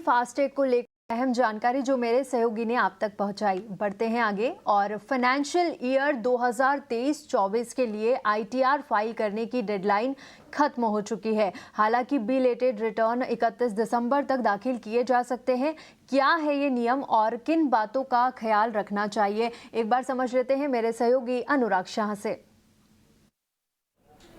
FASTag को लेकर अहम जानकारी जो मेरे सहयोगी ने आप तक पहुंचाई। बढ़ते हैं आगे और फाइनेंशियल ईयर 2023-24 के लिए आईटीआर फाइल करने की डेडलाइन खत्म हो चुकी है। हालांकि बिलेटेड रिटर्न 31 दिसंबर तक दाखिल किए जा सकते हैं। क्या है ये नियम और किन बातों का ख्याल रखना चाहिए, एक बार समझ लेते हैं मेरे सहयोगी अनुराग शाह से।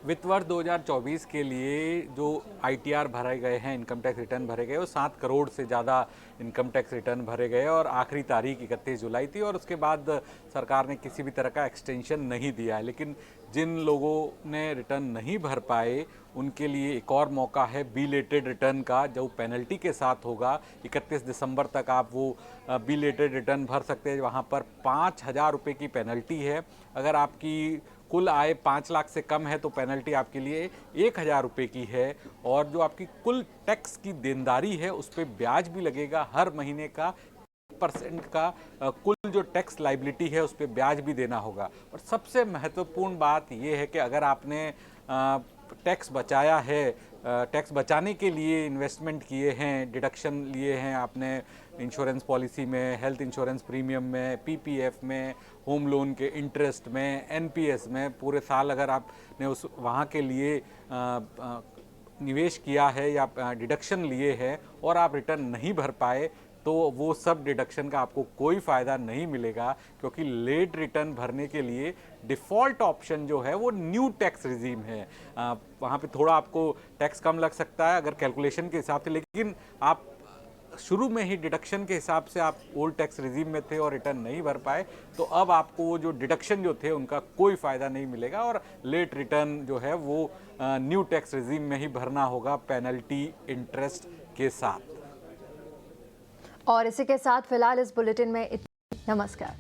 वित्त वर्ष 2024 के लिए जो आईटीआर भरे गए हैं, इनकम टैक्स रिटर्न भरे गए, वो 7 करोड़ से ज़्यादा इनकम टैक्स रिटर्न भरे गए और आखिरी तारीख 31 जुलाई थी और उसके बाद सरकार ने किसी भी तरह का एक्सटेंशन नहीं दिया है। लेकिन जिन लोगों ने रिटर्न नहीं भर पाए उनके लिए एक और मौका है बिलेटेड रिटर्न का, जो पेनल्टी के साथ होगा। 31 दिसंबर तक आप वो बिलेटेड रिटर्न भर सकते हैं। वहाँ पर 5,000 रुपये की पेनल्टी है। अगर आपकी कुल आय 5 लाख से कम है तो पेनल्टी आपके लिए 1,000 रुपये की है। और जो आपकी कुल टैक्स की देनदारी है उस पर ब्याज भी लगेगा हर महीने का 1% का। कुल जो टैक्स लाइबिलिटी है उस पर ब्याज भी देना होगा। और सबसे महत्वपूर्ण बात यह है कि अगर आपने टैक्स बचाया है, टैक्स बचाने के लिए इन्वेस्टमेंट किए हैं, डिडक्शन लिए हैं आपने इंश्योरेंस पॉलिसी में, हेल्थ इंश्योरेंस प्रीमियम में, पीपीएफ में, होम लोन के इंटरेस्ट में, एनपीएस में, पूरे साल अगर आपने उस वहाँ के लिए निवेश किया है या डिडक्शन लिए हैं और आप रिटर्न नहीं भर पाए तो वो सब डिडक्शन का आपको कोई फ़ायदा नहीं मिलेगा, क्योंकि लेट रिटर्न भरने के लिए डिफ़ॉल्ट ऑप्शन जो है वो न्यू टैक्स रिजीम है। वहाँ पे थोड़ा आपको टैक्स कम लग सकता है अगर कैलकुलेशन के हिसाब से, लेकिन आप शुरू में ही डिडक्शन के हिसाब से आप ओल्ड टैक्स रिजीम में थे और रिटर्न नहीं भर पाए तो अब आपको वो जो डिडक्शन जो थे उनका कोई फ़ायदा नहीं मिलेगा और लेट रिटर्न जो है वो न्यू टैक्स रिजीम में ही भरना होगा, पेनल्टी इंटरेस्ट के साथ। और इसी के साथ फिलहाल इस बुलेटिन में नमस्कार।